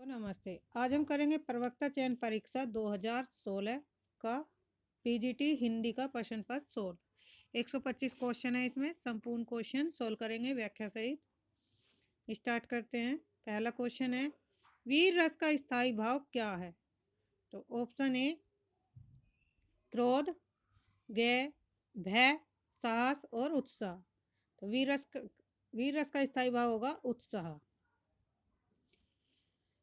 नमस्ते। आज हम करेंगे प्रवक्ता चयन परीक्षा 2016 का पीजीटी हिंदी का प्रश्न पत्र सोल्व। 125 क्वेश्चन है, इसमें संपूर्ण क्वेश्चन सोल्व करेंगे व्याख्या सहित। स्टार्ट करते हैं। पहला क्वेश्चन है, वीर रस का स्थायी भाव क्या है? तो ऑप्शन ए क्रोध, गय, भय, साहस और उत्साह। तो वीर रस का स्थायी भाव होगा उत्साह।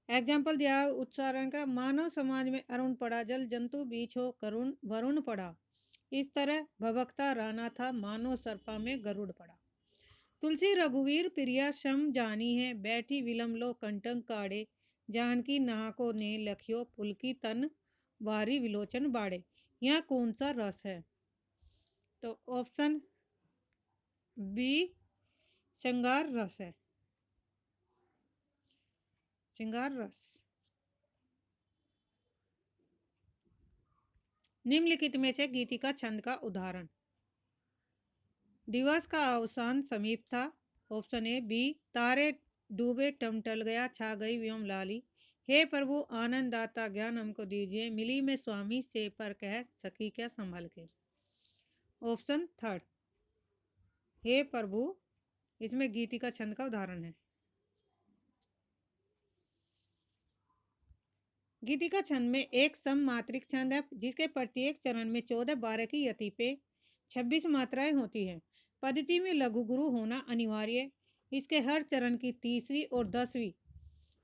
एग्जाम्पल दिया उच्चारण का, मानव समाज में अरुण पड़ा, जल जंतु बीच हो करुण वरुण पड़ा, इस तरह भभकता रहना था, मानो सर्पा में गरुड़ पड़ा। तुलसी रघुवीर प्रिया श्रम जानी है, बैठी विलम लो कंटक काढ़े, जानकी नाहको ने लखियो पुलकी तन बारी विलोचन बाड़े। यहाँ कौन सा रस है? तो ऑप्शन बी श्रृंगार रस है, श्रृंगार रस। निम्नलिखित में से गीति का छंद का उदाहरण। दिवस का अवसान समीप था। ऑप्शन ए बी तारे डूबे टमटल गया, छा गई व्योम लाली, हे प्रभु आनंद दाता ज्ञान हमको दीजिए, मिली में स्वामी से पर कह सकी क्या संभल के। ऑप्शन थर्ड हे प्रभु, इसमें गीति का छंद का उदाहरण है। गीति का छंद में एक सम मात्रिक छंद है, जिसके प्रत्येक चरण में 14-12 की यति पे 26 मात्राएं होती हैं। पद्धति में लघु गुरु होना अनिवार्य। इसके हर चरण की तीसरी और 10वीं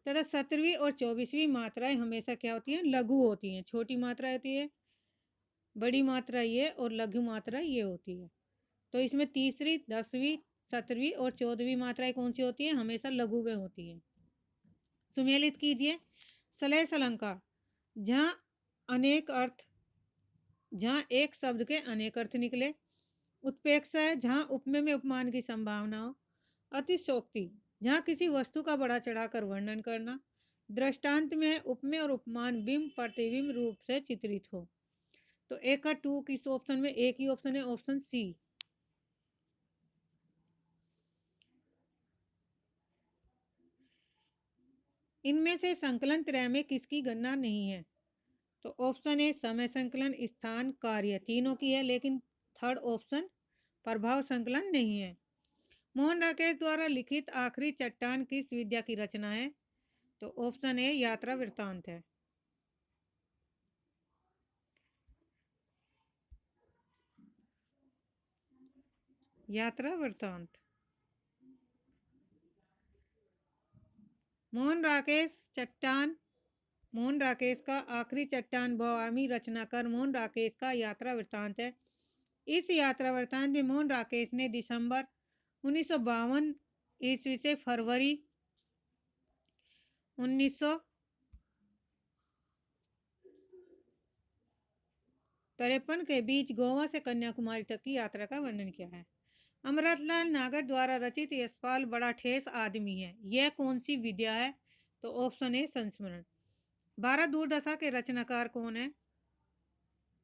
तथा 17वीं और 24वीं मात्राएं हमेशा क्या होती हैं? लघु होती हैं। छोटी मात्रा होती है, बड़ी मात्रा ये और लघु मात्रा ये होती है। तो इसमें तीसरी, 10वीं, 17वीं और 14वीं मात्राएं कौन सी होती हैं? हमेशा लघु में होती हैं। सुमेलित कीजिए। सलेस अलंकार, जहाँ अनेक अर्थ, जहाँ एक शब्द के अनेक अर्थ निकले। उत्प्रेक्षा है, जहाँ उपमेय में उपमान की संभावना हो। अतिशोक्ति, जहाँ किसी वस्तु का बढ़ा चढ़ाकर वर्णन करना। दृष्टांत में उपमेय और उपमान बिंब प्रतिबिंब रूप से चित्रित हो। तो एक का 2 किस ऑप्शन में? एक ही ऑप्शन है, ऑप्शन सी। इनमें से संकलन त्रय में किसकी गणना नहीं है? तो ऑप्शन ए समय संकलन, स्थान, कार्य तीनों की है, लेकिन थर्ड ऑप्शन प्रभाव संकलन नहीं है। मोहन राकेश द्वारा लिखित आखिरी चट्टान किस विद्या की रचना है? तो ऑप्शन ए यात्रा वृत्तांत है। यात्रा वृत्तांत। मोहन राकेश का आखिरी चट्टान भवामी रचनाकार मोहन राकेश का यात्रा वृत्तांत है। इस यात्रा वृत्तांत में मोहन राकेश ने दिसंबर 1952 ईस्वी से फरवरी 1953 के बीच गोवा से कन्याकुमारी तक की यात्रा का वर्णन किया है। अमृतलाल नागर द्वारा रचित यशपाल बड़ा ठेस आदमी है, यह कौन सी विद्या है? तो ऑप्शन ए संस्मरण। भारत दूरदशा के रचनाकार कौन है?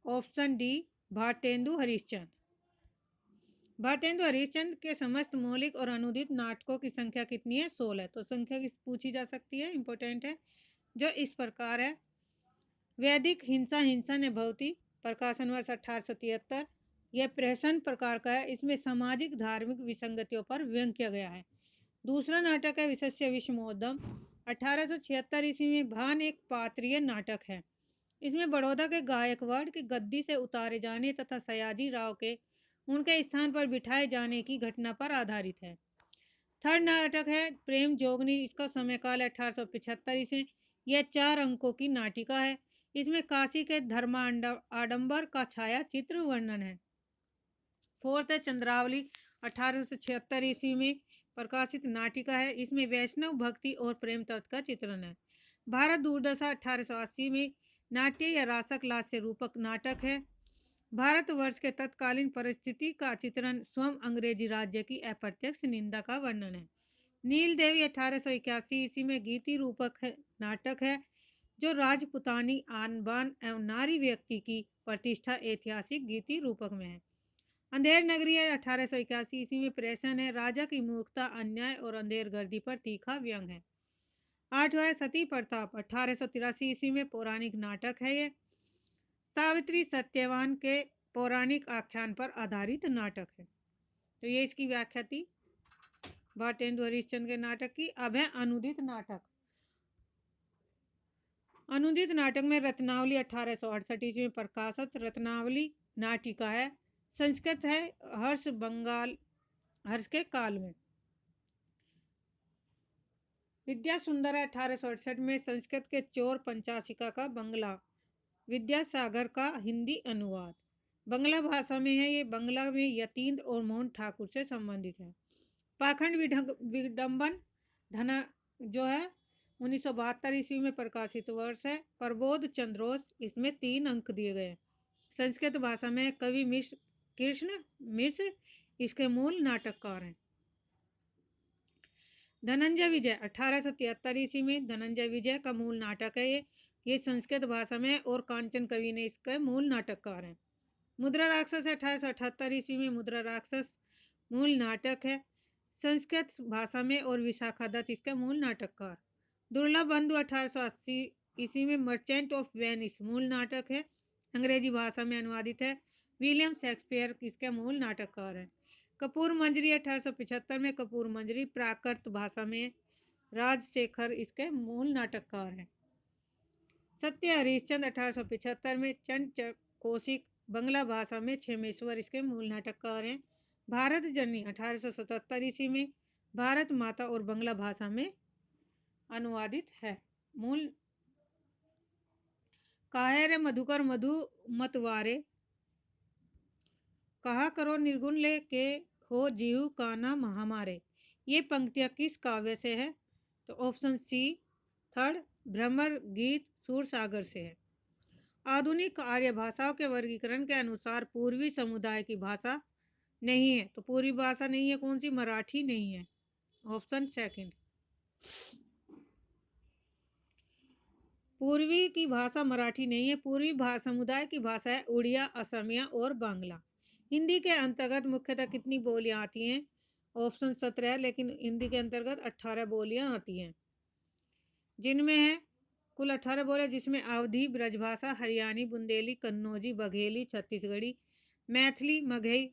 Option D Bharatendu Harishchandra. भारतेंदु हरिश्चंद्र के समस्त मौलिक और अनुदित नाटकों की संख्या कितनी है? 16। तो संख्या की पूछी जा सकती है, इंपॉर्टेंट है, जो इस प्रकार है। वैदिक हिंसा हिंसा ने भवती, प्रकाशन वर्ष 1873। यह प्रहसन प्रकार का है, इसमें सामाजिक धार्मिक विसंगतियों पर व्यंग किया गया है। दूसरा नाटक है विशस्य विषमोद्यम, 1876 ईस्वी में। भान एक पात्रीय नाटक है, इसमें बड़ौदा के गायकवाड़ की गद्दी से उतारे जाने तथा सयाजी राव के उनके स्थान पर बिठाए जाने की घटना पर आधारित है। थर्ड नाटक है प्रेम जोगनी, इसका समय काल 1875 ईस्वी। यह 4 अंकों की नाटिका है, इसमें काशी के धर्माडंबर का छाया चित्र वर्णन है। फोर्थ है चंद्रावली, 1876 ईस्वी में प्रकाशित नाटिका है, इसमें वैष्णव भक्ति और प्रेम तत्व का चित्रण है। भारत दूरदशा 1880 में नाट्य या रासकलास से रूपक नाटक है। भारतवर्ष के तत्कालीन परिस्थिति का चित्रण, स्वयं अंग्रेजी राज्य की अप्रत्यक्ष निंदा का वर्णन है। नील देवी 1881 ईस्वी में गीति रूपक नाटक है, जो राजपुतानी आन बान एवं नारी व्यक्ति की प्रतिष्ठा ऐतिहासिक गीति रूपक में है। अंधेर नगरी 1881 ईस्वी में प्रेषण है, राजा की मूर्खता, अन्याय और अंधेर गर्दी पर तीखा व्यंग है। 8वां है सती प्रताप, 1883 ईस्वी में पौराणिक नाटक है ये। सावित्री सत्यवान के पौराणिक आख्यान पर आधारित नाटक है। तो ये इसकी व्याख्या थी भारतेंदु हरिश्चंद्र के नाटक की। अब है अनुदित नाटक। अनुदित नाटक में रत्नावली 1868 ईस्वी में प्रकाशित रत्नावली नाटिका है। संस्कृत है हर्ष के काल में। विद्या सुंदर है 1868 में संस्कृत के चोर पंचाशिका का बंगला विद्यासागर का हिंदी अनुवाद बंगला भाषा में है। ये बंगला में यतीन्द्र और मोहन ठाकुर से संबंधित है। पाखंड विडंबन धना जो है 1972 ईस्वी में प्रकाशित वर्ष है। प्रबोध चंद्रोस, इसमें 3 अंक दिए गए। संस्कृत भाषा में कवि मिश्र कृष्ण मिश्र इसके मूल नाटककार हैं। धनंजय विजय 1873 ईस्वी में धनंजय विजय का मूल नाटक है ये संस्कृत भाषा में और कांचन कवि ने इसके मूल नाटककार हैं। मुद्रा राक्षस 1878 ईस्वी में मुद्रा राक्षस मूल नाटक है संस्कृत भाषा में और विशाखा दत्त इसके मूल नाटककार। दुर्लभ बंधु 1880 ईस्वी में मर्चेंट ऑफ वेनिस मूल नाटक है अंग्रेजी भाषा में अनुवादित है। विलियम शेक्सपियर इसके मूल नाटककार हैं। कपूर मंजरी 1875 में कपूर मंजरी प्राकृत भाषा में राजशेखर इसके मूल नाटककार हैं। सत्य हरिश्चंद्र 1875 में चंद कौशिक बंगला भाषा में क्षेमेश्वर इसके मूल नाटककार हैं। भारत जननी 1877 ईस्वी में भारत माता और बंगला भाषा में अनुवादित है। मूल काहे रे मधुकर मधु मतवारे कहा करो निर्गुण ले के हो जीव काना महामारे। ये पंक्तियां किस काव्य से है? तो ऑप्शन सी थर्ड भ्रमर गीत सूरसागर से है। आधुनिक आर्य भाषाओं के वर्गीकरण के अनुसार पूर्वी समुदाय की भाषा नहीं है। तो पूर्वी भाषा नहीं है कौन सी? मराठी नहीं है, ऑप्शन सेकंड। पूर्वी की भाषा मराठी नहीं है। पूर्वी समुदाय की भाषा है उड़िया, असमिया और बांग्ला। हिंदी के अंतर्गत मुख्यतः कितनी बोलियां आती हैं? ऑप्शन 17, लेकिन हिंदी के अंतर्गत 18 बोलियां आती हैं, जिनमें है कुल 18 बोलियां, जिसमें अवधी, ब्रजभाषा, हरियाणी, बुंदेली, कन्नौजी, बघेली, छत्तीसगढ़ी, मैथिली, मगही,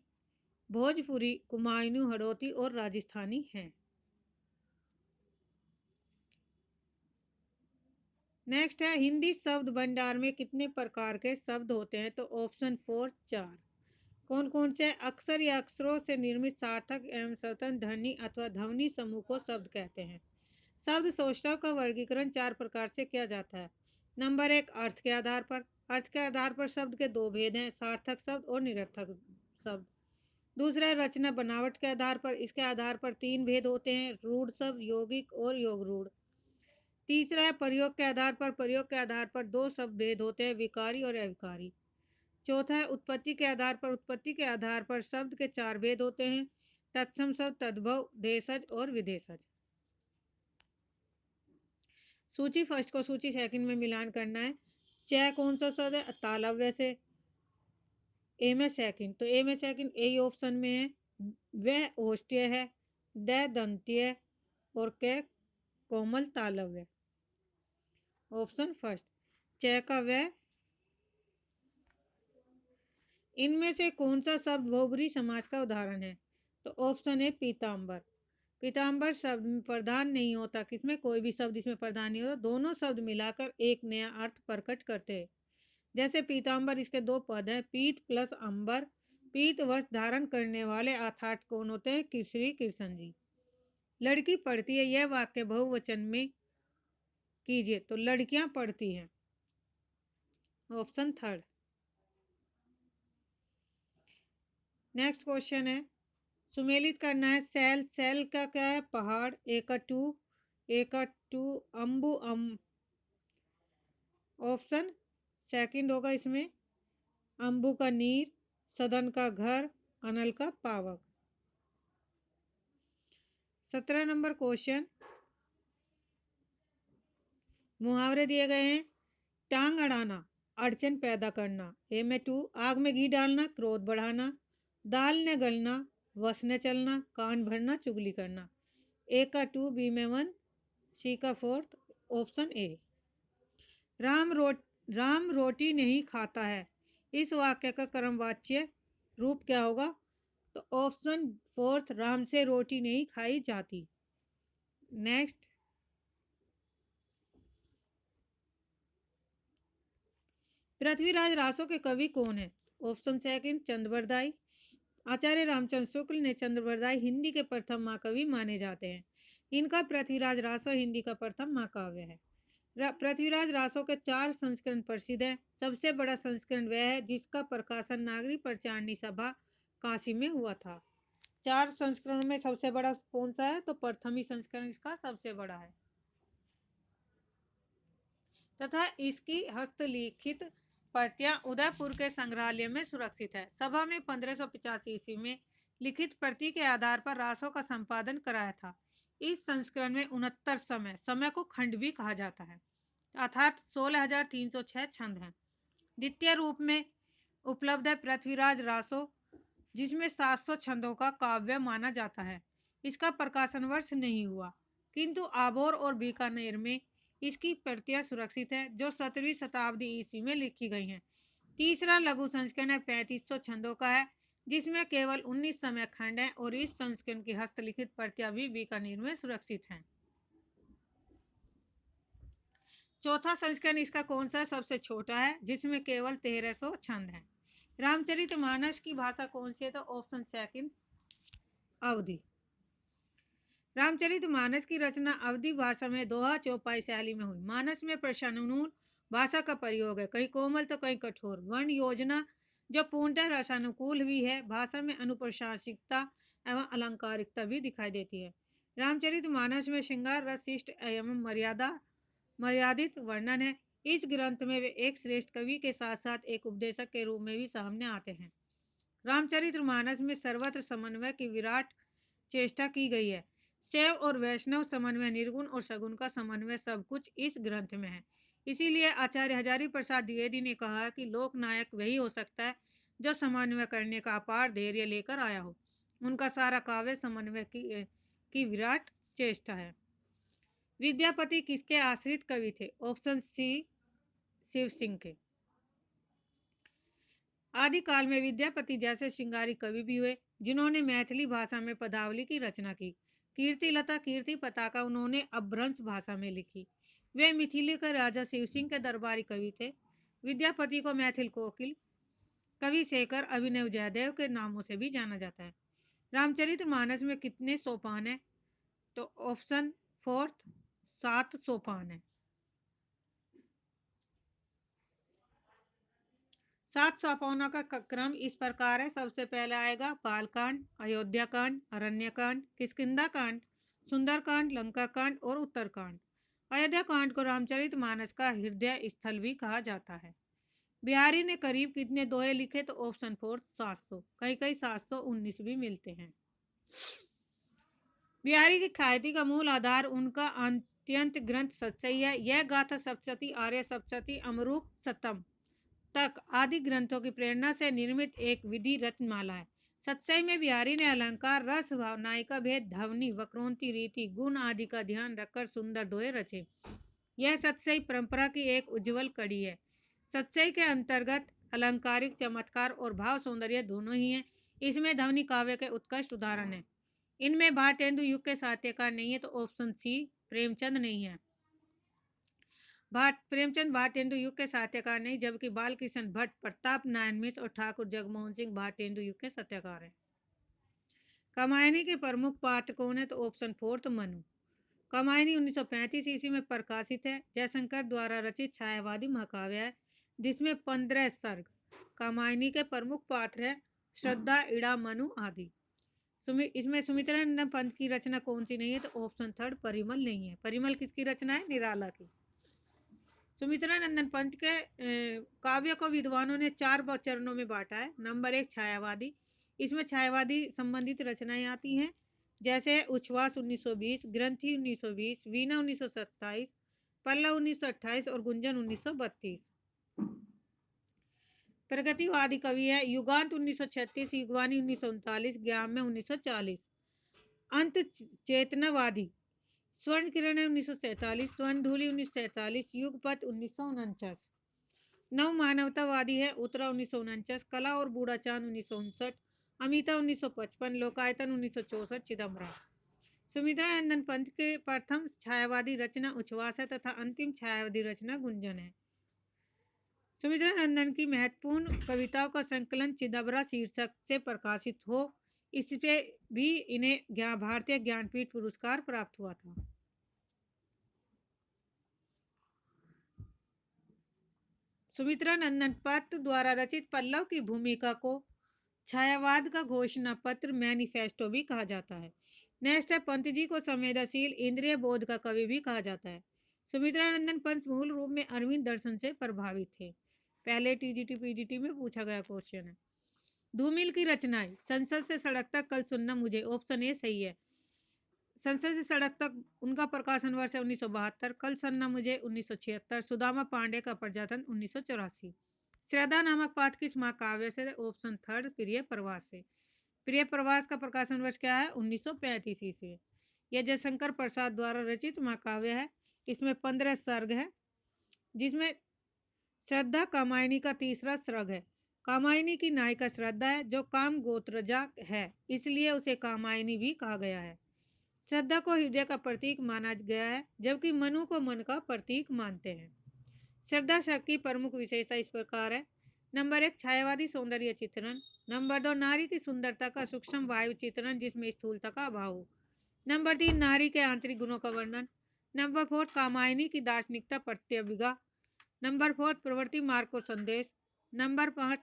भोजपुरी, कुमायूनी, हड़ौती और राजस्थानी हैं। नेक्स्ट है हिंदी शब्द भंडार में कितने प्रकार के शब्द होते हैं? तो ऑप्शन 4 4। कौन कौन से? अक्षर या अक्षरों से निर्मित सार्थक एवं स्वतंत्र ध्वनि अथवा ध्वनि समूह को शब्द कहते हैं। शब्द सौष्ठव का वर्गीकरण 4 प्रकार से किया जाता है। नंबर 1 अर्थ के आधार पर। अर्थ के आधार पर शब्द के 2 भेद हैं, सार्थक शब्द और निरर्थक शब्द। दूसरा है रचना बनावट के आधार पर। इसके आधार पर 3 भेद होते हैं, रूढ़ शब्द, यौगिक और योग रूढ़। तीसरा है प्रयोग के आधार पर। प्रयोग के आधार पर 2 शब्द भेद होते हैं, विकारी और अविकारी। चौथा है उत्पत्ति के आधार पर। उत्पत्ति के आधार पर शब्द के 4 भेद होते हैं, तत्सम शब्द, तद्भव, देशज और विदेशज। सूची फर्स्ट को सूची सेकंड में मिलान करना है। च कौन सा शब्द है? तालव्य से। ए में सेकंड, तो ए में सेकंड ए ऑप्शन में है। व ओष्ठ्य है, द दंत्य और क कोमल तालव्य, ऑप्शन फर्स्ट। च का व। इनमें से कौन सा शब्द बहुब्री समाज का उदाहरण है? तो ऑप्शन है पीताम्बर। पीताम्बर शब्द में प्रधान नहीं होता, किसमें? कोई भी शब्द इसमें प्रधान नहीं होता, दोनों शब्द मिलाकर एक नया अर्थ प्रकट करते हैं। जैसे पीताम्बर, इसके 2 पद हैं, पीत प्लस अंबर। पीत वस्त्र धारण करने वाले अर्थात कौन होते हैं? श्री कृष्ण जी। लड़की पढ़ती है, यह वाक्य बहुवचन में कीजिए। तो लड़कियां पढ़ती हैं, ऑप्शन थर्ड। नेक्स्ट क्वेश्चन है, सुमेलित करना है। सेल, सेल का क्या है? पहाड़। एक टू अम्बु ऑप्शन सेकंड होगा इसमें। अम्बु का नीर, सदन का घर, अनल का पावक। 17 नंबर क्वेश्चन, मुहावरे दिए गए हैं। टांग अड़ाना, अड़चन पैदा करना। ए में 2, आग में घी डालना, क्रोध बढ़ाना। दाल ने गलना, वश ने चलना। कान भरना, चुगली करना। ए का 2, बी में 1, सी का 4, ऑप्शन ए। राम रो राम रोटी नहीं खाता है, इस वाक्य का क्रमवाच्य रूप क्या होगा? तो ऑप्शन फोर्थ, राम से रोटी नहीं खाई जाती। नेक्स्ट, पृथ्वीराज रासो के कवि कौन है? Option second, Chandbardai. आचार्य रामचंद्र शुक्ल ने चंद्रवरदाई हिंदी के प्रथम महाकवि माने जाते हैं। इनका पृथ्वीराज रासो हिंदी का प्रथम महाकाव्य है। पृथ्वीराज रासो के 4 संस्करण प्रसिद्ध हैं। सबसे बड़ा संस्करण वह है जिसका प्रकाशन नागरिक प्रचारणी सभा काशी में हुआ था। 4 संस्करणों में सबसे बड़ा कौन सा है? तो प्रथम ही संस्करण इसका सबसे बड़ा है तथा इसकी हस्तलिखित प्रतियां उदयपुर के संग्रहालय में सुरक्षित है। सभा में 1585 ईस्वी में लिखित प्रति के आधार पर रासो का संपादन कराया था। इस संस्करण में 69 समय को खंड भी कहा जाता है, अर्थात 16,306 छंद हैं। द्वितीय रूप में उपलब्ध है पृथ्वीराज रासो, जिसमें 700 छंदों का काव्य माना जाता है। इसका प्रकाशन वर्ष नहीं हुआ, किंतु आबोर और बीकानेर में इसकी प्रतियां सुरक्षित है, जो 17वीं शताब्दी ईस्वी में लिखी गई हैं। तीसरा लघु संस्करण है 3500 छंदों का है, जिसमें केवल 19 समय खंड हैं और इस संस्करण की हस्तलिखित प्रतियां भी बीकानेर में सुरक्षित हैं। चौथा संस्करण इसका कौन सा सबसे छोटा है, जिसमें केवल 1300 छंद हैं। रामचरितमानस की भाषा कौन सी है? तो ऑप्शन सेकंड, अवधी। रामचरितमानस की रचना अवधी भाषा में दोहा चौपाई शैली में हुई। मानस में प्रश्नानुकूल भाषा का प्रयोग है, कहीं कोमल तो कहीं कठोर। वर्ण योजना जो पूर्णतः रसानुकूल भी है, भाषा में अनुप्रशासिकता एवं अलंकारिकता भी दिखाई देती है। रामचरितमानस में श्रृंगार रस शिष्ट एवं मर्यादित वर्णन है। इस ग्रंथ में वे एक श्रेष्ठ कवि के साथ साथ एक उपदेशक के रूप में भी सामने आते हैं। रामचरितमानस में सर्वत्र समन्वय की विराट चेष्टा की गई है। शैव और वैष्णव समन्वय, निर्गुण और सगुण का समन्वय, सब कुछ इस ग्रंथ में है। इसीलिए आचार्य हजारी प्रसाद द्विवेदी ने कहा कि लोकनायक वही हो सकता है जो समन्वय करने का अपार धैर्य लेकर आया हो। उनका सारा काव्य समन्वय की विराट चेष्टा है। विद्यापति किसके आश्रित कवि थे? ऑप्शन सी, शिव सिंह के। आदिकाल में विद्यापति जैसे श्रृंगारी कवि भी हुए, जिन्होंने मैथिली भाषा में पदावली की रचना की। कीर्तिलता, कीर्ति पताका उन्होंने अपभ्रंश भाषा में लिखी। वे मिथिला के राजा शिव सिंह के दरबारी कवि थे। विद्यापति को मैथिल कोकिल, कवि शेखर, अभिनव जयदेव के नामों से भी जाना जाता है। रामचरितमानस में कितने सोपान है? तो ऑप्शन फोर्थ, 7 सोपान है। 7 सोपानों का क्रम इस प्रकार है। सबसे पहले आएगा बालकांड, अयोध्याकांड, अरण्यकांड, किष्किंधाकांड, सुंदरकांड, लंकाकांड और उत्तरकांड। अयोध्याकांड को रामचरितमानस का हृदय स्थल भी कहा जाता है। बिहारी ने करीब कितने दोहे लिखे? तो ऑप्शन फोर्थ, 700। कहीं कहीं 719 भी मिलते हैं। बिहारी की ख्याति का मूल आधार उनका अत्यंत ग्रंथ सतसई है। यह गाथा सप्तशती, आर्य सप्तशती, अमरूक सतम तक आदि ग्रंथों की प्रेरणा से निर्मित एक विधि रत्नमाला है। सतसई में बिहारी ने अलंकार, रस, भाव, नायिका भेद, ध्वनि, वक्रोक्ति, रीति, गुण आदि का ध्यान रखकर सुंदर दोहे रचे। यह सतसई परंपरा की एक उज्जवल कड़ी है। सतसई के अंतर्गत अलंकारिक चमत्कार और भाव सौंदर्य दोनों ही हैं। इसमें ध्वनि काव्य के उत्कृष्ट उदाहरण हैं। इनमें भारतेंदु युग के साहित्यकार नहीं है, तो ऑप्शन सी, प्रेमचंद नहीं है। प्रेमचंद भारतेंदु युग के साहित्यकार नहीं, जबकि बालकृष्ण भट्ट, प्रताप नारायण मिश्र और ठाकुर जगमोहन सिंह भारतेंदु युग के साहित्यकार हैं। कामायनी के प्रमुख पात्र कौन है? तो ऑप्शन फोर्थ, मनु। कामायनी 1935 ईस्वी में प्रकाशित है। जयशंकर द्वारा रचित छायावादी महाकाव्य है, जिसमें 15 सर्ग। कामायनी के प्रमुख पात्र है श्रद्धा, इड़ा, मनु आदि। इसमें सुमित्रानंद पंत की रचना कौन सी नहीं है? तो ऑप्शन थर्ड, परिमल नहीं है। परिमल किसकी रचना है? निराला की। सुमित्रानंदन पंत के काव्य को विद्वानों ने 4 चरणों में बांटा है। नंबर 1, छायावादी। इसमें छायावादी संबंधित रचनाएं आती हैं, जैसे उच्छ्वास 1920, ग्रंथि 1920, वीणा 1927, पल्लव 1928 और गुंजन 1932। प्रगतिवादी कवि है युगांत 1936, युगवानी 1939, ग्याम्य 1940। अंत चेतनावादी, स्वर्ण किरण है 1947, स्वर्ण धूलि 1947, युगपथ 1949। नव मानवतावादी है उत्तरा 1949, कला और बूढ़ा चांद 1959, अमिता 1955, लोकायतन 1964, चिदम्बरम। सुमित्रा नंदन पंत के प्रथम छायावादी रचना उच्छ्वास है तथा अंतिम छायावादी रचना गुंजन है। सुमित्रा नंदन की महत्वपूर्ण कविताओं का संकलन चिदम्बरा शीर्षक से प्रकाशित हो, इससे भी इन्हें भारतीय ज्ञानपीठ पुरस्कार प्राप्त हुआ था। सुमित्रा नंदन पंत द्वारा रचित पल्लव की भूमिका को छायावाद का घोषणा पत्र मैनिफेस्टो भी कहा जाता है। नेक्स्ट है, पंत जी को संवेदनशील इंद्रिय बोध का कवि भी कहा जाता है। सुमित्रा नंदन पंत मूल रूप में अरविंद दर्शन से प्रभावित थे। पहले टीजीटी पीजीटी में पूछा गया क्वेश्चन है। धूमिल की रचनाएं, संसद से सड़क तक कल सुनना मुझे, ऑप्शन ए सही है। संसद से सड़क तक उनका प्रकाशन वर्ष है 1972, कल सुनना मुझे 1976, सुदामा पांडे का प्रजातन 1984। श्रद्धा नामक पाठ किस महाकाव्य से? ऑप्शन थर्ड, प्रिय प्रवास से। प्रिय प्रवास का प्रकाशन वर्ष क्या है? 1935 ईस्वी। यह जयशंकर प्रसाद द्वारा रचित महाकाव्य है। इसमें 15 सर्ग है, जिसमें श्रद्धा कामायनी का तीसरा सर्ग है। कामायनी की नायिका श्रद्धा है, जो काम गोत्रजा है, इसलिए उसे कामायनी भी कहा गया है। श्रद्धा को हृदय का प्रतीक माना गया है, जबकि मनु को मन का प्रतीक मानते हैं। श्रद्धा शक्ति की प्रमुख विशेषता इस प्रकार है। नंबर 1, छायावादी सौंदर्य चित्रण। नंबर 2, नारी की सुंदरता का सूक्ष्म वायु चित्रण जिसमें स्थूलता का अभाव हो। नंबर 3, नारी के आंतरिक गुणों का वर्णन। नंबर 4, कामायनी की दार्शनिकता प्रत्यभिज्ञा। नंबर 4, प्रवृत्ति मार्ग को संदेश। नंबर 5,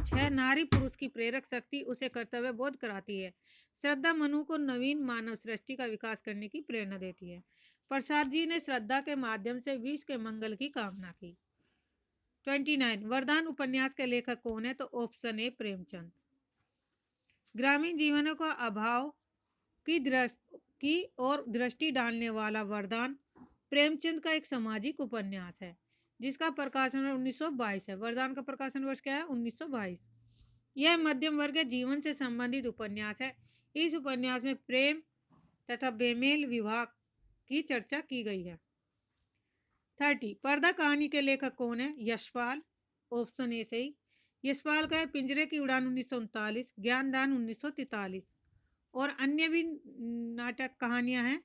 6, नारी पुरुष की प्रेरक शक्ति उसे कर्तव्य बोध कराती है। श्रद्धा मनु को नवीन मानव सृष्टि का विकास करने की प्रेरणा देती है। प्रसाद जी ने श्रद्धा के माध्यम से विश्व के मंगल की कामना की। 29, वरदान उपन्यास के लेखक कौन है? तो ऑप्शन ए, प्रेमचंद। ग्रामीण जीवनों का अभाव की और दृष्टि डालने वाला वरदान प्रेमचंद का एक सामाजिक उपन्यास है, जिसका प्रकाशन 1922 है। वरदान का प्रकाशन वर्ष क्या है? 1922। यह मध्यम वर्ग के जीवन से संबंधित उपन्यास है। इस उपन्यास में प्रेम तथा बेमेल विवाह की चर्चा की गई है। 30, पर्दा कहानी के लेखक कौन है? यशपाल। ऑप्शन ए सही। यशपाल का है पिंजरे की उड़ान 1939, ज्ञानदान 1943 और अन्य भी नाटक कहानियां हैं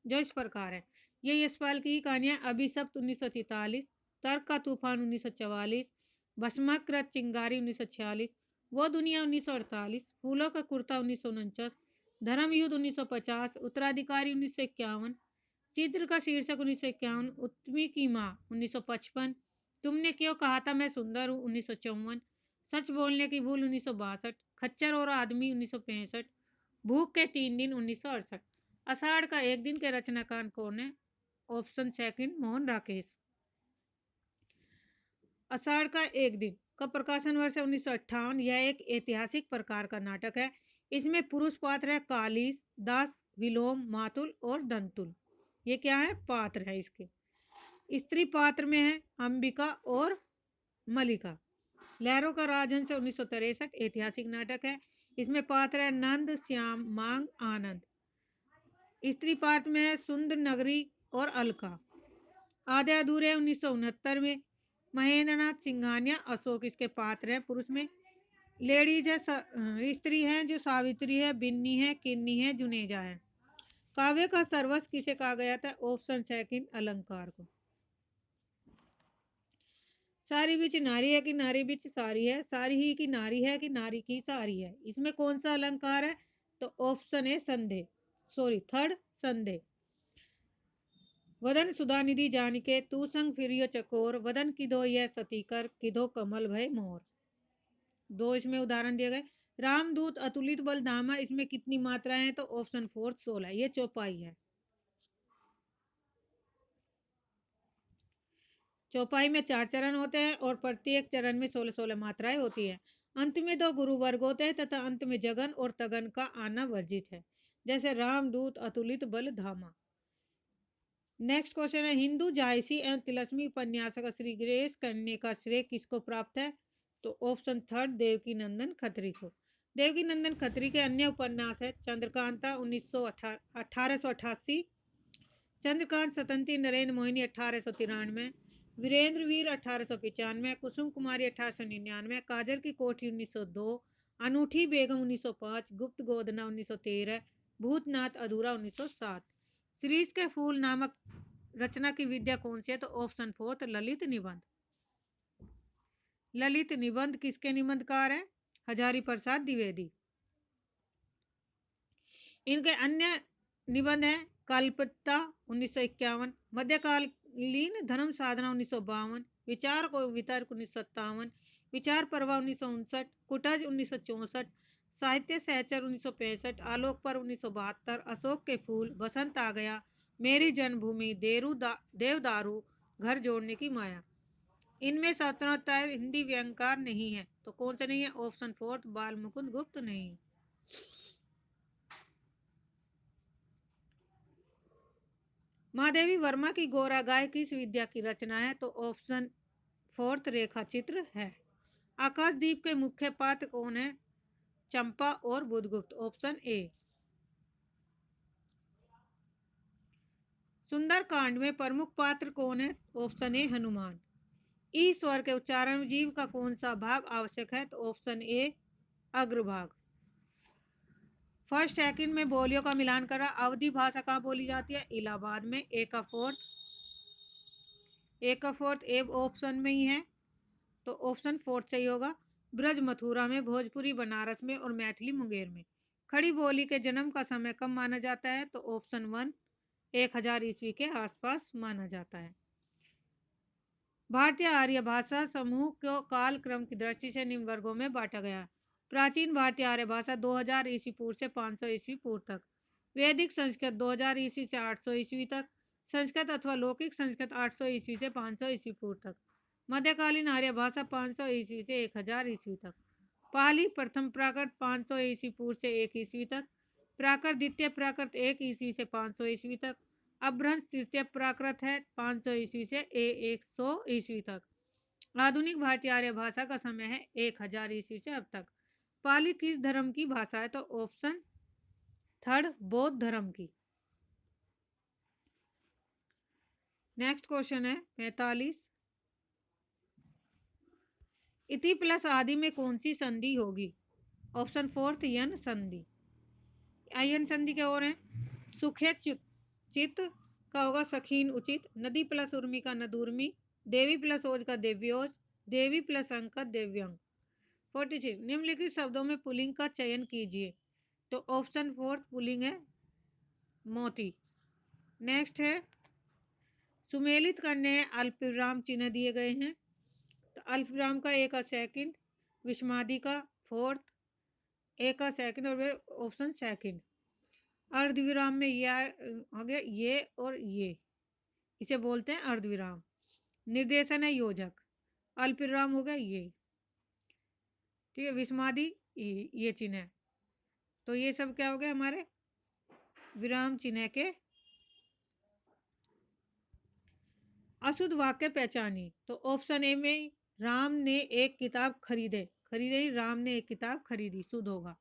जो इस प्रकार है। ये यशपाल की ही कहानियां। अभिशप्त 1943, तर्क का तूफान 1944, भस्माकृत चिंगारी 1946, वो दुनिया 1948, फूलों का कुर्ता 1949, धर्मयुद्ध 1950, उत्तराधिकारी 1951, चित्र का शीर्षक 1951, उत्तमी की माँ 1955, तुमने क्यों कहा था मैं सुंदर हूँ 1954, सच बोलने की भूल 1962, खच्चर और आदमी 1965, भूख के 3 दिन 1968। आषाढ़ का एक दिन के रचनाकार कौन है? Option second, Mohan Rakesh. आषाढ़ का एक दिन का प्रकाशन वर्ष है 1958। यह एक ऐतिहासिक प्रकार का नाटक है। इसमें पुरुष पात्र है कालीस, दास, विलोम, मातुल और दंतुल। ये क्या है? पात्र है इसके। स्त्री पात्र में है अंबिका और मलिका। लहरों का राजहंस 1963 ऐतिहासिक नाटक है। इसमें पात्र है नंद, श्याम, मांग, आनंद। स्त्री पात्र में है सुंदर नगरी और अलका। आधे अधूरे 1969 में महेंद्रनाथ सिंघानिया, अशोक इसके पात्र हैं। पुरुष में लेडीज है, स्त्री है जो सावित्री है, बिन्नी है, किन्नी है, जुनेजा है। काव्य का सर्वस्व किसे कहा गया था? ऑप्शन सेकंड, अलंकार को। सारी बिच नारी है कि नारी बिच सारी है, सारी ही की नारी है कि नारी की सारी है। इसमें कौन सा अलंकार है? तो ऑप्शन है संदेह, सॉरी थर्ड, संदेह। वदन सुधा निधि जानिके तू संग फिरियो चकोर, वदन किधो यह सतीकर, किधो कमल भय मोर। दो इसमें उदाहरण दिए गए। रामदूत, अतुलित बल धामा, इसमें कितनी मात्राएं हैं? तो ऑप्शन फोर्थ 16। ये चौपाई है। चौपाई में 4 चरण होते हैं और प्रत्येक चरण में 16-16 मात्राएं होती हैं। अंत में 2 गुरु वर्ग होते हैं तथा अंत में जगन और तगन का आना वर्जित है, जैसे रामदूत, अतुलित बल धामा। नेक्स्ट क्वेश्चन है, हिंदू जायसी एवं तिलस्मी उपन्यासक श्री गणेश करने का श्रेय किसको प्राप्त है? तो ऑप्शन थर्ड, देवकी नंदन खत्री को। देवकी नंदन खत्री के अन्य उपन्यास है चंद्रकांता 1888, चंद्रकांत स्वतंत्री नरेंद्र मोहिनी 1893, वीरेंद्र वीर 1895, कुसुम कुमारी 1899, काजर की कोठी 1902, अनूठी बेगम 1905, गुप्त गोदना 1913, भूतनाथ अधूरा 1907। सीरीज के फूल नामक रचना की विद्या कौन सी है? तो ऑप्शन 4 ललित निबंध। ललित निबंध किसके निबंधकार हैं? हजारी प्रसाद द्विवेदी। इनके अन्य निबंध हैं कल्पता 1951, मध्यकालीन धर्म साधना 1952, विचार को वितर्क 1957, विचार पर्व 1959, कुटज 1964, साहित्य सहचर 1965, आलोक पर्व 1972, अशोक के फूल, बसंत आ गया, मेरी जन्मभूमि, देवदारू, घर जोड़ने की माया। इनमें स्वतंत्रता हिंदी व्यंग्यकार नहीं है, तो कौन सा नहीं है? ऑप्शन 4 बाल मुकुंद गुप्त नहीं। महादेवी वर्मा की गोरा गाय किस विद्या की रचना है? तो ऑप्शन 4 रेखा चित्र है। आकाशदीप के मुख्य पात्र कौन है? चंपा और बुधगुप्त, ऑप्शन ए। सुंदर कांड में प्रमुख पात्र कौन है? ऑप्शन ए हनुमान। ई स्वर के उच्चारण में जीव का कौन सा भाग आवश्यक है? तो ऑप्शन ए अग्रभाग। फर्स्ट सेकंड में बोलियों का मिलान करा अवधि भाषा कहाँ बोली जाती है? इलाहाबाद में। ए का फोर्थ ए ऑप्शन में ही है, तो ऑप्शन 4 सही होगा। ब्रज मथुरा में, भोजपुरी बनारस में और मैथिली मुंगेर में। खड़ी बोली के जन्म का समय कब माना जाता है? तो ऑप्शन 1 1000 ईस्वी के आसपास माना जाता है। भारतीय आर्य भाषा समूह को काल क्रम की दृष्टि से निम्न वर्गों में बांटा गया। प्राचीन भारतीय आर्य भाषा 2000 ईस्वी पूर्व से 500 ईस्वी पूर्व तक, वैदिक संस्कृत 2000 ईस्वी से 800 ईस्वी तक, संस्कृत अथवा लौकिक संस्कृत 800 ईस्वी से 500 ईस्वी पूर्व तक, मध्यकालीन आर्य भाषा 500 ईस्वी से 1000 ईस्वी तक, पाली प्रथम प्राकृत 500 ईस्वी पूर्व से 1 ईस्वी तक, प्राकृत द्वितीय प्राकृत 1 ईस्वी से 500 ईस्वी तक, अपभ्रंश तृतीय प्राकृत है 500 ईस्वी से 100 ईस्वी तक। आधुनिक भारतीय आर्य भाषा का समय है 1000 ईस्वी से अब तक। पाली किस धर्म की भाषा है? तो ऑप्शन 3 बौद्ध धर्म की। नेक्स्ट क्वेश्चन है 45। इति प्लस आदि में कौन सी संधि होगी? ऑप्शन 4 यन संधि। यन संधि क्या हो रहे हैं? सुखे चित का होगा सखीन उचित, नदी प्लस उर्मी का नदुर्मी, देवी प्लस ओज का देव्योज, देवी प्लस अंक का देव्यंग। 46 निम्नलिखित शब्दों में पुल्लिंग का चयन कीजिए, तो ऑप्शन 4 पुल्लिंग है मोती। नेक्स्ट है सुमेलित करने अल्पविराम चिन्ह दिए गए हैं, तो अल्पविराम का ए का सेकंड, विषमादि का फोर्थ, ए का सेकंड और ऑप्शन सेकंड। अर्धविराम में ये हो गया ये और ये, इसे बोलते हैं अर्धविराम। निर्देशन है योजक, अल्पविराम हो गया ये, ठीक है, विषमादि ये चिन्ह है, तो ये सब क्या हो गए हमारे विराम चिन्ह के। अशुद्ध वाक्य पहचानी, तो ऑप्शन ए में राम ने एक किताब खरीदे राम ने एक किताब खरीदी, शुद्ध होगा।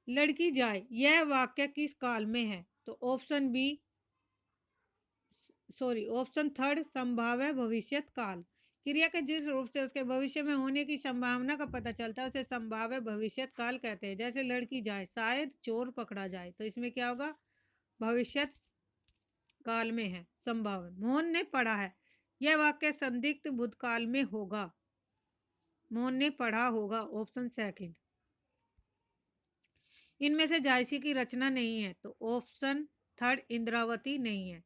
लड़की जाए यह वाक्य किस काल में है? तो ऑप्शन बी ऑप्शन 3 संभाव्य भविष्यत काल। क्रिया के जिस रूप से उसके भविष्य में होने की संभावना का पता चलता है उसे संभाव्य भविष्यत काल कहते हैं। जैसे लड़की जाए, शायद चोर पकड़ा जाए, तो इसमें क्या होगा? भविष्यत काल में है, संभावना। मोहन ने पढ़ा है, यह वाक्य संदिग्ध भूतकाल में होगा। मोहन ने पढ़ा होगा, ऑप्शन सेकंड। इनमें से जायसी की रचना नहीं है, तो ऑप्शन 3 इंद्रावती नहीं है।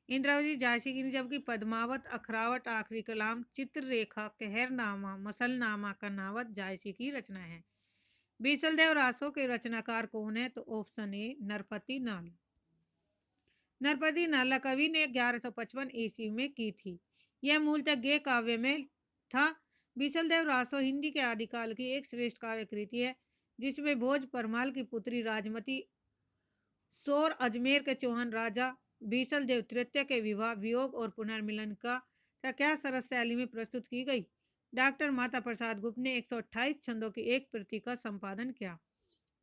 इंद्रावती जायसी की नहीं, जबकि पद्मावत, अखरावत, आखिरी कलाम, चित्ररेखा, कहरनामा, मसलनामा, कन्नावत जायसी की रचना है। बीसलदेव रासो के रचनाकार कौन है? तो ऑप्शन ए नरपति नाल। नरपति नाला कवि ने 1155 ईस्वी में की थी। यह मूलतः गे काव्य में था। बीसलदेव रासो हिंदी के आदिकाल की एक श्रेष्ठ काव्य कृति है, जिसमें भोज परमाल की पुत्री राजमती सोर अजमेर के चौहान राजा बीसल देव तृतीय के विवाह, वियोग और पुनर्मिलन का क्या सरस शैली में प्रस्तुत की गई। डॉक्टर माता प्रसाद गुप्त ने 128 छंदों की एक प्रति का संपादन किया।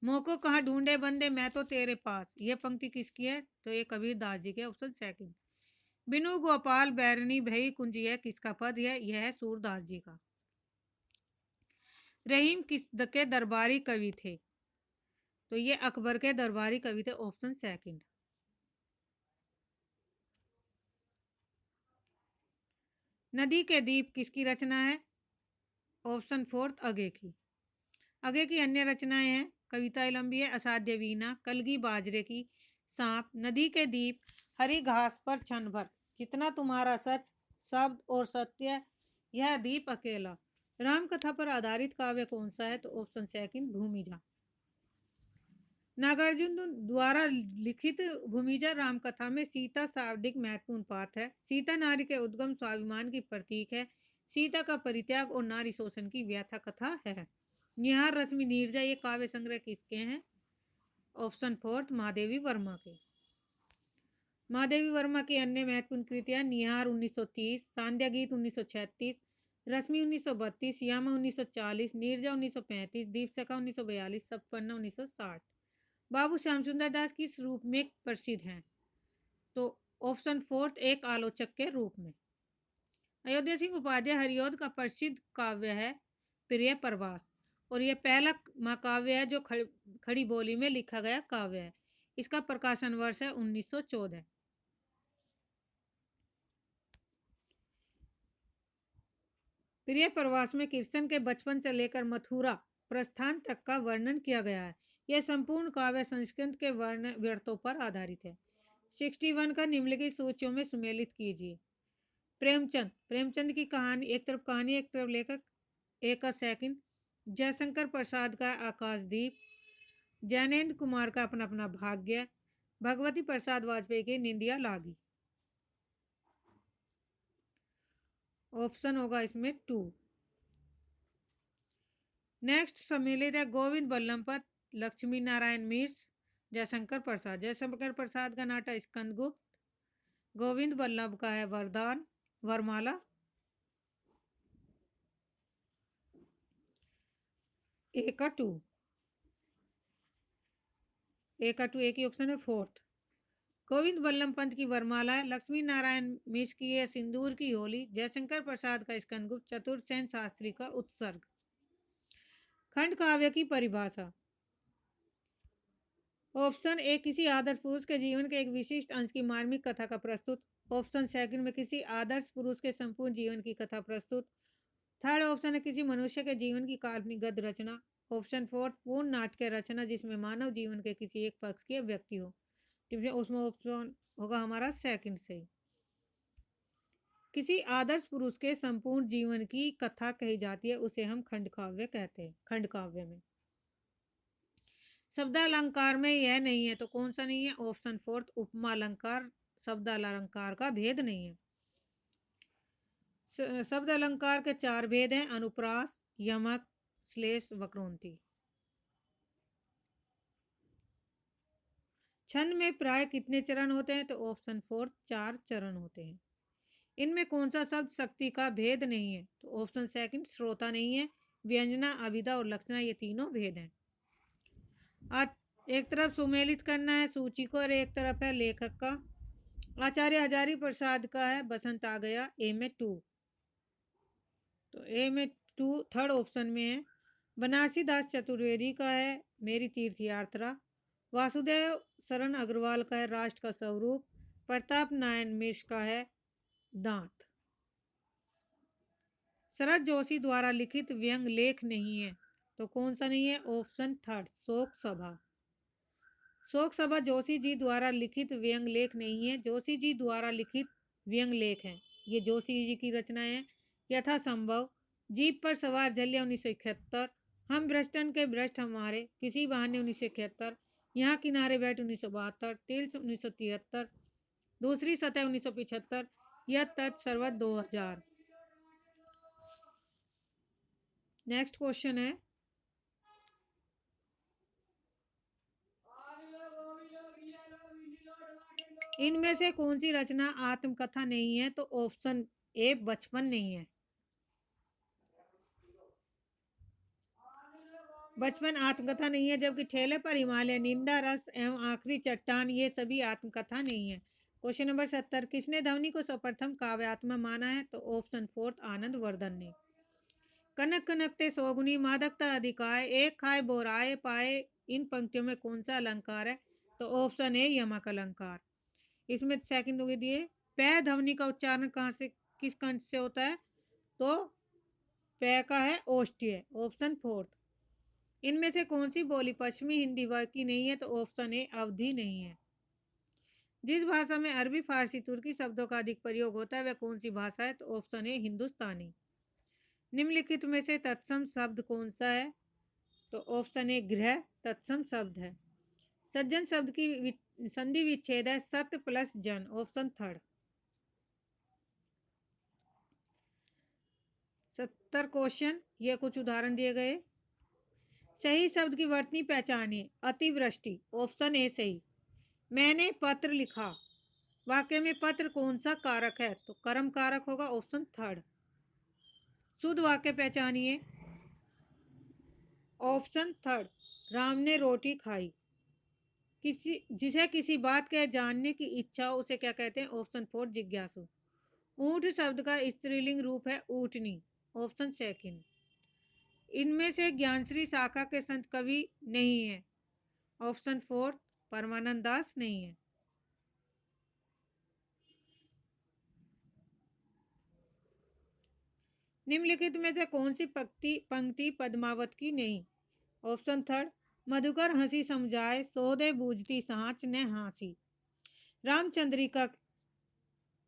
मोको कहाँ ढूंढे बंदे मैं तो तेरे पास, यह पंक्ति किसकी है? तो ये कबीर दास जी के, ऑप्शन सेकंड। बिनु गोपाल बैरनी भई कुंजी है, किसका पद है? यह है सूरदास जी का। रहीम किस के दरबारी कवि थे? तो ये अकबर के दरबारी कवि थे, ऑप्शन सेकंड। नदी के दीप किसकी रचना है? ऑप्शन फोर्थ, अगे की। अगे की अन्य रचनाएं हैं कविता लंबी है, असाध्य वीणा, कलगी बाजरे की, सांप, नदी के दीप, हरी घास पर क्षण भर, कितना तुम्हारा सच, शब्द और सत्य, यह दीप अकेला। राम कथा पर आधारित काव्य कौन सा है? तो ऑप्शन सेकंड, भूमिजा। नागार्जुन द्वारा लिखित भूमिजा राम कथा में सीता शाब्दिक महत्वपूर्ण पात्र है। सीता नारी के उद्गम स्वाभिमान की प्रतीक है। सीता का परित्याग और नारी शोषण की व्यथा कथा है। निहार रश्मि नीरजा ये काव्य संग्रह किसके हैं? ऑप्शन फोर्थ, महादेवी वर्मा के। महादेवी वर्मा की अन्य महत्वपूर्ण कृतियां निहार 1930, सांध्या गीत 1936, रश्मि 1932, यामा 1940, नीरजा 1935, दीपशिखा 1942, सपन्ना 1960। बाबू श्याम सुंदर दास किस रूप में प्रसिद्ध हैं? तो ऑप्शन फोर्थ, एक आलोचक के रूप में। अयोध्या सिंह उपाध्याय हरिऔध का प्रसिद्ध काव्य है प्रिय प्रवास, और यह पहला महाकाव्य है जो खड़ी बोली में लिखा गया काव्य है। इसका प्रकाशन वर्ष है 1914। प्रिय प्रवास में कृष्ण के बचपन से लेकर मथुरा प्रस्थान तक का वर्णन किया गया है। यह संपूर्ण काव्य संस्कृत के वर्ण व्यर्थों पर आधारित है। 61 का निम्नलिखित सूचियों में सुमेलित कीजिए। प्रेमचंद, प्रेमचंद की कहानी, एक तरफ कहानी एक तरफ लेखक, एक का सेकंड। जयशंकर प्रसाद का आकाशदीप, जैनेन्द्र कुमार का अपना अपना भाग्य, भगवती प्रसाद वाजपेयी की निंदिया लागी। ऑप्शन होगा इसमें 2। नेक्स्ट सम्मिलित है गोविंद बल्लभ पंत, लक्ष्मी नारायण मिश्र, जयशंकर प्रसाद। जयशंकर प्रसाद का नाटक स्कंदगुप्त, गोविंद बल्लभ का है वरदान वरमाला। ए का 2, ए का 2, एक ही ऑप्शन है फोर्थ। गोविंद बल्लभ पंत की वरमाला है, लक्ष्मी नारायण मिश्र की है सिंदूर की होली, जयशंकर प्रसाद का स्कंदगुप्त, चतुर्सेन शास्त्री का उत्सर्ग। खंड काव्य की परिभाषा। ऑप्शन ए, किसी आदर्श पुरुष के जीवन के एक विशिष्ट अंश की मार्मिक कथा का प्रस्तुत। ऑप्शन सेकंड में किसी आदर्श पुरुष के संपूर्ण जीवन की कथा प्रस्तुत। थर्ड ऑप्शन है किसी मनुष्य के जीवन की काल्पनिक गद्य रचना। ऑप्शन फोर्थ, पूर्ण नाट्य रचना जिसमें मानव जीवन के किसी एक पक्ष की अभिव्यक्ति हो। उसमें ऑप्शन होगा हमारा सेकंड से। किसी आदर्श पुरुष के संपूर्ण जीवन की कथा कही जाती है, उसे हम खंड काव्य कहते हैं। खंड काव्य में शब्दालंकार में यह नहीं है, तो कौन सा नहीं है? ऑप्शन फोर्थ, उपमा अलंकार शब्द अलंकार का भेद नहीं है। शब्द अलंकार के 4 भेद हैं, अनुप्रास, यमक, श्लेष, वक्रोन्ति। छंद में प्राय कितने चरण होते हैं? तो ऑप्शन फोर्थ, 4 चरण होते हैं। इनमें कौन सा शब्द शक्ति का भेद नहीं है? तो ऑप्शन सेकंड, श्रोता नहीं है। व्यंजना, अभिधा और लक्षणा ये तीनों भेद हैं। आज एक तरफ सुमेलित करना है सूची को और एक तरफ है लेखक का। आचार्य हजारी प्रसाद का है बसंत आ गया, ए में 2। तो ए में 2 थर्ड ऑप्शन में है। बनारसी दास चतुर्वेदी का है मेरी तीर्थ यात्रा। वासुदेव शरण अग्रवाल का है राष्ट्र का स्वरूप। प्रताप नारायण मिश्र का है दांत। शरद जोशी द्वारा लिखित व्यंग लेख नहीं है, तो कौन सा नहीं है? ऑप्शन थर्ड, शोक सभा। शोक सभा जोशी जी द्वारा लिखित व्यंग लेख नहीं है, जोशी जी द्वारा लिखित व्यंग लेख है। ये जोशी जी की रचनाएं हैं। यथासंभव, जीप पर सवार झल्लिया 1971, हम भ्रष्टन के भ्रष्ट हमारे, किसी बहाने 1971, यहाँ किनारे बैठ 1972, टिल्स 1973, दूसरी सतह 1975, यह तत् सर्वत 2000। नेक्स्ट क्वेश्चन है, इनमें से कौन सी रचना आत्मकथा नहीं है? तो ऑप्शन ए, बचपन नहीं है। बचपन आत्मकथा नहीं है, जबकि ठेले पर हिमालय, निंदा रस एवं आखिरी चट्टान ये सभी आत्मकथा नहीं है। क्वेश्चन नंबर 70, किसने ध्वनि को सर्वप्रथम काव्यात्मा माना है? तो ऑप्शन फोर्थ आनंद वर्धन ने। कनक कनकते सौगुनी मादकता अधिकाय, एक खाए बोराए पाए, इन पंक्तियों में कौन सा अलंकार है? तो ऑप्शन ए यमक अलंकार। इसमें सेकंड हो दिए, पै ध्वनि का उच्चारण कहाँ से, किस कंठ से होता है? तो पै का है ओष्ठ्य, ऑप्शन फोर्थ। इनमें से कौन सी बोली पश्चिमी हिंदी वर्ग की नहीं है? तो ऑप्शन ए अवधि नहीं है। जिस भाषा में अरबी फारसी तुर्की शब्दों का अधिक प्रयोग होता है वह कौन सी भाषा है? तो ऑप्शन ए हिंदुस्तानी। निम्नलिखित में से तत्सम शब्द कौन सा है? तो ऑप्शन ए गृह तत्सम शब्द है। सज्जन शब्द की संधि विच्छेद है सत प्लस जन, ऑप्शन थर्ड। 70 क्वेश्चन, ये कुछ उदाहरण दिए गए। सही शब्द की वर्तनी पहचानिए। अतिवृष्टि, ऑप्शन ए सही। मैंने पत्र लिखा, वाक्य में पत्र कौन सा कारक है? तो कर्म कारक होगा, ऑप्शन थर्ड। शुद्ध वाक्य पहचानिए, ऑप्शन थर्ड। राम ने रोटी खाई। जिसे किसी बात के जानने की इच्छा हो उसे क्या कहते हैं? ऑप्शन फोर जिज्ञासु। ऊंट शब्द का स्त्रीलिंग रूप है ऊंटनी, ऑप्शन सेकंड। इनमें से ज्ञानश्री शाखा के संत कवि नहीं है? ऑप्शन फोर परमानंद दास नहीं है। निम्नलिखित में से कौन सी पंक्ति पद्मावत की नहीं? ऑप्शन थर्ड, मधुकर हंसी समझाए, सोदे बूझती सांच ने हांसी। रामचंद्रिका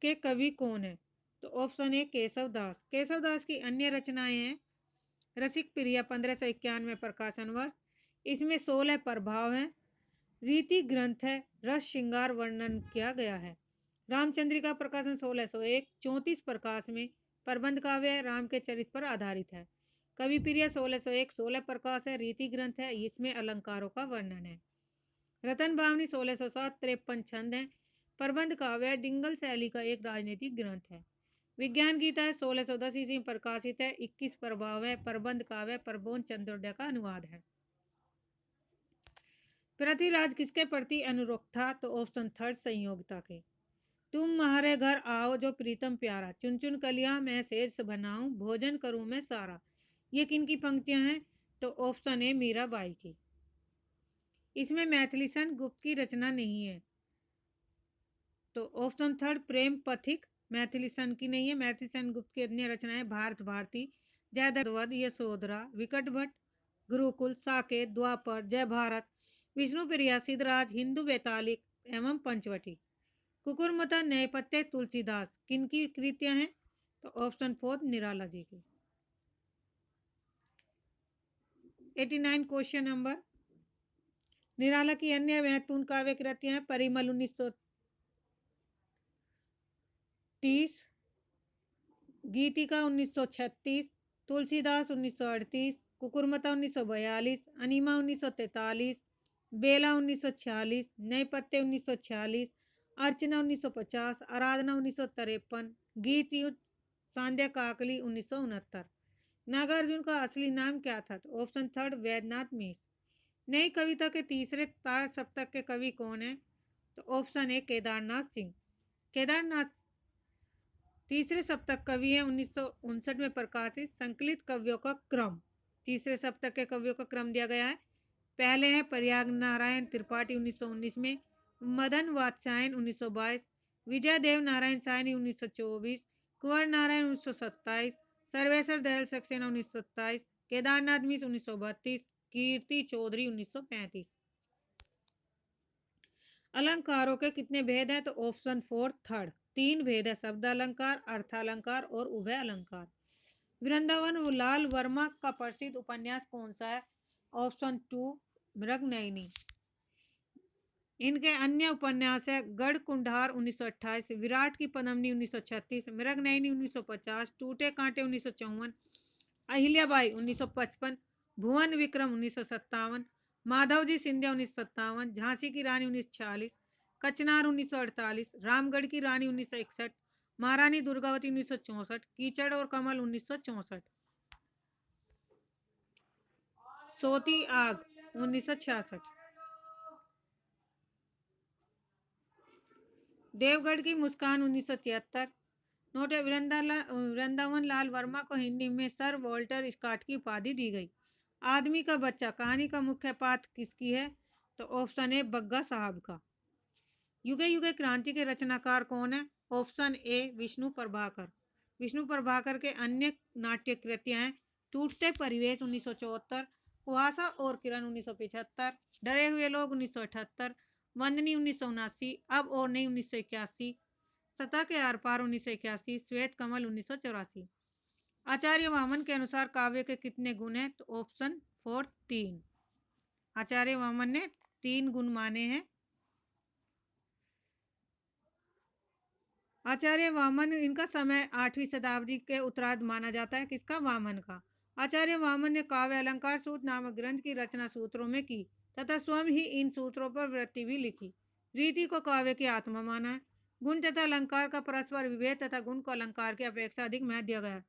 के कवि कौन है? तो ऑप्शन ए केशव दास। केशव दास की अन्य रचनाएं हैं रसिक प्रिया 1591 प्रकाशन वर्ष, इसमें 16 प्रभाव हैं। रीति ग्रंथ है, रस श्रृंगार वर्णन किया गया है। रामचंद्रिका प्रकाशन 1601 34 प्रकाश में प्रबंध काव्य राम के चरित्र पर आधारित है। कवि प्रिया 1601 16 प्रकाश है, रीति ग्रंथ है, इसमें अलंकारों का वर्णन है। रतन भावनी 1607 53 छंद है, प्रबंध काव्य डिंगल शैली का एक राजनीतिक ग्रंथ है। विज्ञान गीता है 1610 ईस्वी में प्रकाशित है, 21 प्रभाव है, प्रबंध काव्य प्रबोध चंद्रोदय का अनुवाद है। पृथ्वीराज किसके प्रति अनुरक्त था? तो ऑप्शन थर्ड संयोगता के। तुम हमारे घर आओ जो प्रीतम प्यारा, चुन चुन कलियां मैं शेष बनाऊं, भोजन करूं मैं सारा। ये किन की पंक्तियां हैं? तो ऑप्शन ए मीराबाई की। इसमें मैथिली सन गुप्त की रचना नहीं है, तो ऑप्शन थर्ड प्रेम पथिक मैथिली सन की नहीं है। मैथिली सन गुप्त की अन्य रचनाएं भारत भारती, जयद्रथ, यशोधरा, विकट भट्ट, गुरुकुल, साकेत, द्वापर, जय भारत, विष्णु प्रिया, सिद्धराज, हिंदू वैतालिक एवं पंचवटी। कुकुरमता, न्यायपत्य, तुलसीदास किन की कृतियां हैं? तो ऑप्शन फोर्थ निराला जी की। 89 क्वेश्चन नंबर। निराला की अन्य महत्वपूर्ण काव्य कृतियां हैं परिमल 1930, गीतिका 1936, तुलसीदास 1938, कुकुरमता 1942, अनीमा 1943, बेला 1946, नैपत्य 1946, अर्चना 1950, आराधना 1953, गीत युद्ध सांध्या काकली 1969। नागार्जुन का असली नाम क्या था? तो ऑप्शन थर्ड वैद्यनाथ मिश्र। नई कविता के तीसरे तार सप्तक के कवि कौन है? तो ऑप्शन ए केदारनाथ सिंह। केदारनाथ तीसरे सप्तक कवि है, 1959 में प्रकाशित संकलित कवियों का क्रम। तीसरे सप्तक के कवियों का क्रम दिया गया है। पहले है प्रयाग नारायण त्रिपाठी 1919 में, मदन वात्स्यायन 1922, विजय देव नारायण सायनी 1924, कुंवर नारायण 1927, सर्वेश्वर दयाल सक्सेना 1927, केदारनाथ मिश्र 1932, कीर्ति चौधरी 1935। अलंकारों के कितने भेद हैं? तो ऑप्शन फोर थर्ड, तीन भेद है, शब्द अलंकार, अर्थालंकार और उभय अलंकार। वृंदावन लाल वर्मा का प्रसिद्ध उपन्यास कौन सा है? Option two Mriganayani. इनके अन्य उपन्यास है गढ़ कुंडार 1928, विराट की पद्मिनी 1936, मृगनयनी 1950, टूटे कांटे 1954, अहिल्याबाई 1955, भुवन विक्रम 1957, माधवजी सिंधिया 1957, झांसी की रानी 1946, कचनार 1948, रामगढ़ की रानी 1961, महारानी दुर्गावती 1964, कीचड़ और कमल 1964। सोती आग 1966। देवगढ़ की मुस्कान 1973। नोटे वृंदावन लाल वर्मा को हिंदी में सर वॉल्टर स्कॉट की उपाधि दी गई। आदमी का बच्चा कहानी का मुख्य पात्र किसकी है? तो ऑप्शन ए बग्गा साहब का। युगे युगे क्रांति के रचनाकार कौन है? Option A Vishnu Prabhakar. विष्णु प्रभाकर के अन्य नाट्य कृतियां हैं टूटते परिवेश 1974, कुहासा और किरण 1975, डरे हुए लोग 1978, वंदनी 1979, अब और नहीं 1981, सतह के आर पार 1981, श्वेत कमल 1984। आचार्य वामन के अनुसार काव्य के कितने गुण हैं? तो ऑप्शन 4 3। आचार्य वामन ने 3 गुण माने हैं। आचार्य वामन, इनका समय 8वीं शताब्दी के उत्तरार्ध माना जाता है। किसका? वामन का। आचार्य वामन ने काव्य अलंकार सूत्र नामक ग्रंथ की रचना सूत्रों में की तथा स्वयं ही इन सूत्रों पर वृत्ति भी लिखी। रीति को काव्य की आत्मा माना है। गुण तथा अलंकार का परस्पर विभेद तथा गुण को अलंकार की अपेक्षा अधिक महत्व दिया गया है।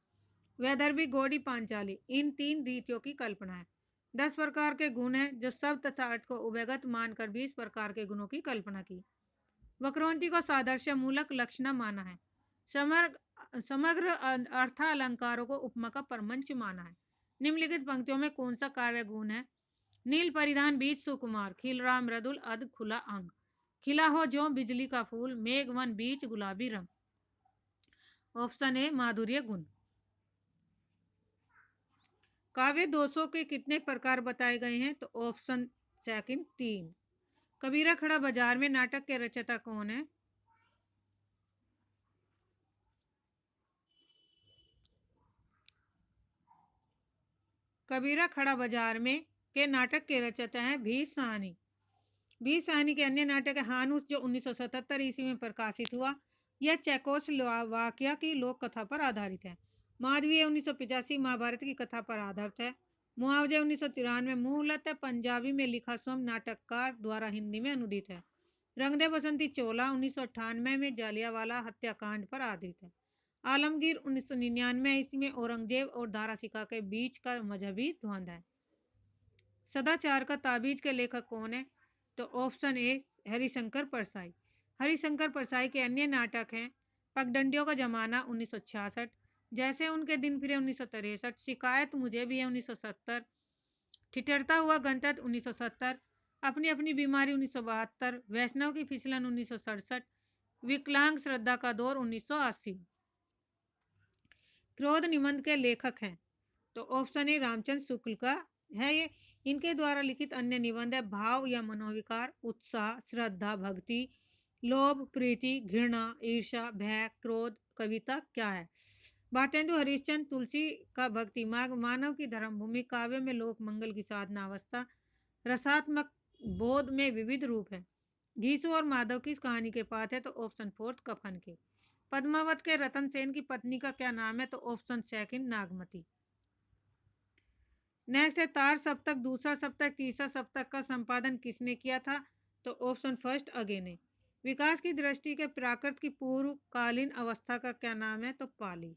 वैदर्भी, गौड़ी, पांचाली, इन 3 रीतियों की कल्पना है। 10 प्रकार के गुण हैं जो शब्द तथा अर्थ को उभयगत मानकर 20 प्रकार के गुणों की कल्पना की। वक्रोक्ति को सादृश्य मूलक लक्षण माना है। समग्र अर्थालंकारों को उपमा का परमंच माना है। निम्नलिखित पंक्तियों में कौन सा काव्य गुण है? नील परिधान बीज सुकुमार, खिल रहा मृदुल अध खुला अंग, खिला हो जो बिजली का फूल, मेघ वन बीच गुलाबी रंग। ऑप्शन ए माधुर्य गुण। काव्य दोषों के कितने प्रकार बताए गए हैं? तो ऑप्शन सेकंड 3। कबीरा खड़ा बाजार में नाटक के रचयिता कौन है? कबीरा खड़ा बाजार में के नाटक के रचयिता हैं भीष्म साहनी। भीष्म साहनी के अन्य नाटक है हानुस जो 1977 ईस्वी में प्रकाशित हुआ। यह चेकोस्लोवाकिया की लोक कथा पर आधारित है। माधवी 1985 महाभारत की कथा पर आधारित है। मुआवजे 1993 मूलतः पंजाबी में लिखा स्वयं नाटककार द्वारा हिंदी में अनुदित है। रंग दे बसंती चोला 1998 में जालियावाला हत्याकांड पर आधारित है। आलमगीर 1999 इसमें औरंगजेब और दारा सिखा के बीच का मजहबी द्वंद्व है। सदाचार का ताबीज के लेखक कौन है? तो ऑप्शन ए हरिशंकर परसाई। हरिशंकर परसाई के अन्य नाटक हैं पगडंडियों का जमाना 1966, जैसे उनके दिन फिरे 1963, शिकायत मुझे भी है 1970, ठिठुरता हुआ गणतंत्र 1970, अपनी अपनी बीमारी 1972, वैष्णव की फिसलन 1967, विकलांग श्रद्धा का दौर 1980। क्रोध निबंध के लेखक हैं तो ऑप्शन ए रामचंद्र शुक्ल का है ये। इनके द्वारा लिखित अन्य निबंध है भाव या मनोविकार, उत्साह, श्रद्धा, भक्ति, लोभ, प्रीति, घृणा, ईर्ष्या, भय, क्रोध। कविता क्या है? भारतेंदु हरिश्चंद्र। तुलसी का भक्ति मार्ग, मानव की धर्मभूमि, काव्य में लोक मंगल की साधना अवस्था, रसात्मक बोध में विविध रूप है। घीसू और माधव किस कहानी के पाठ है? तो ऑप्शन 4 कफन के। पद्मावत के रतन सेन की पत्नी का क्या नाम है? तो ऑप्शन सेकंड नागमती। नेक्स्ट है तार सप्तक, दूसरा सप्तक, तीसरा सप्तक का संपादन किसने किया था? तो ऑप्शन फर्स्ट अगे ने। विकास की दृष्टि के प्राकृत की पूर्वकालीन अवस्था का क्या नाम है? तो पाली।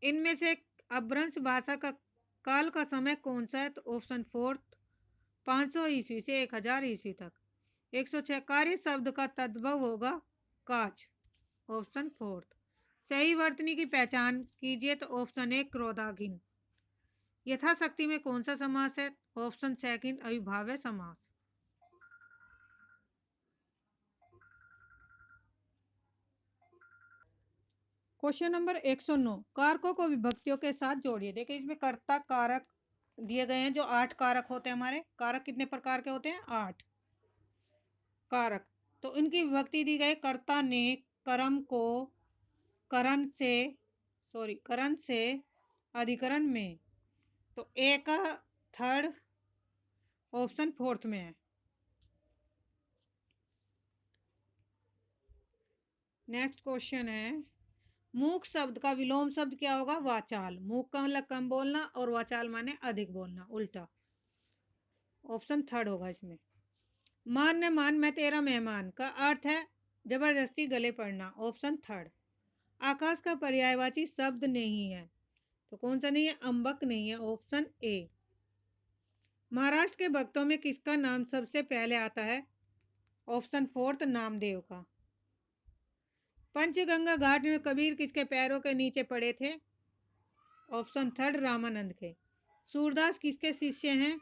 इनमें से अपभ्रंश भाषा का काल का समय कौन सा है? तो ऑप्शन फोर्थ 500 ईस्वी से 1000 ईस्वी तक। 106 कार्य शब्द का तद्भव होगा काच। Option fourth. सही वर्तनी की पहचान कीजिए तो ऑप्शन ए क्रोधाधीन। यथाशक्ति में कौन सा समास है? ऑप्शन सेकंड अविभाव्य समास। क्वेश्चन नंबर 109 कारकों को विभक्तियों के साथ जोड़िए। देखिए इसमें कर्ता कारक दिए गए हैं जो 8 कारक होते हैं। हमारे कारक कितने प्रकार के होते हैं? 8 कारक। तो इनकी विभक्ति दी गई कर्ता ने कर्म को करण से अधिकरण में। तो ए का थर्ड ऑप्शन फोर्थ में है। नेक्स्ट क्वेश्चन है मूक शब्द का विलोम शब्द क्या होगा? वाचाल। मूक का मतलब कम बोलना और वाचाल माने अधिक बोलना, उल्टा। ऑप्शन थर्ड होगा इसमें। मान ने मान मैं तेरा मेहमान का अर्थ है जबरदस्ती गले पड़ना। Option third. आकाश का पर्यायवाची शब्द नहीं है, तो कौन सा नहीं है? अम्बक नहीं है, ऑप्शन ए। महाराष्ट्र के भक्तों में किसका नाम सबसे पहले आता है? ऑप्शन फोर्थ, नामदेव का। पंचगंगा घाट में कबीर किसके पैरों के नीचे पड़े थे? ऑप्शन थर्ड, रामानंद के। सूरदास किसके शिष्य हैं?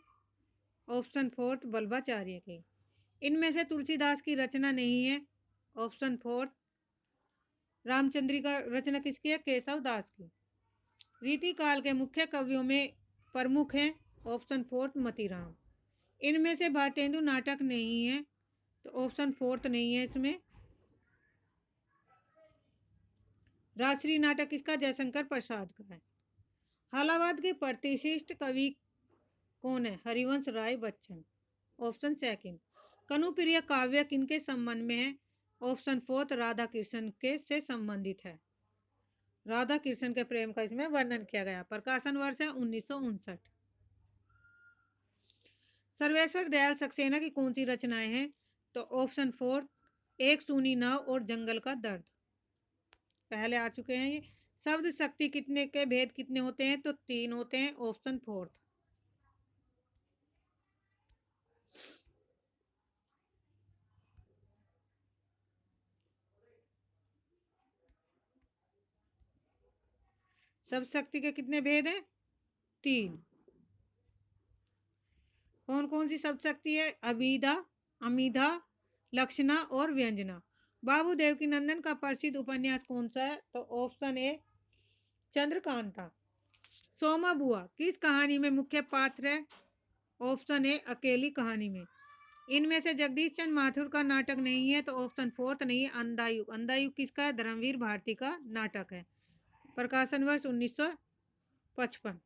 ऑप्शन फोर्थ, बल्बाचार्य के। इनमें से तुलसीदास की रचना नहीं है? ऑप्शन फोर्थ, रामचंद्रिका रचना किसकी है? केशव दास की। रीति काल के मुख्य कवियों में प्रमुख हैं? Option fourth, Matiram. इनमें से भारतेंदु नाटक नहीं है, तो ऑप्शन फोर्थ नहीं है इसमें। राजश्री नाटक किसका? जयशंकर प्रसाद का है। हालावाद के प्रतिष्ठित कवि कौन है? Harivansh Rai Bachchan, option second. कनुप्रिय काव्य किनके संबंध में है? ऑप्शन फोर्थ, राधा कृष्ण के से संबंधित है। राधा कृष्ण के प्रेम का इसमें वर्णन किया गया। प्रकाशन वर्ष है 1959। सर्वेश्वर दयाल सक्सेना की कौन सी रचनाएं हैं? तो ऑप्शन फोर्थ, एक सूनी नाव और जंगल का दर्द, पहले आ चुके हैं ये। शब्द शक्ति कितने के भेद कितने होते हैं? तो 3 होते हैं, ऑप्शन फोर्थ। शब्द शक्ति के कितने भेद हैं? 3। कौन कौन सी शब्द शक्ति है? अभिधा, अमीधा, लक्षणा और व्यंजना। बाबू देवकीनंदन का प्रसिद्ध उपन्यास कौन सा है? तो ऑप्शन ए, चंद्रकांता। सोमा बुआ किस कहानी में मुख्य पात्र है? ऑप्शन ए, अकेली कहानी में। इनमें से जगदीश चंद्र माथुर का नाटक नहीं है, तो ऑप्शन फोर्थ नहीं है, अंधायुग। अंधायुग किसका है? धर्मवीर भारती का नाटक है। प्रकाशन वर्ष 1955।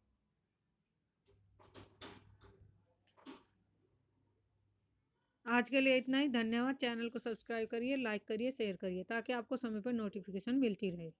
आज के लिए इतना ही। धन्यवाद। चैनल को सब्सक्राइब करिए, लाइक करिए, शेयर करिए, ताकि आपको समय पर नोटिफिकेशन मिलती रहे।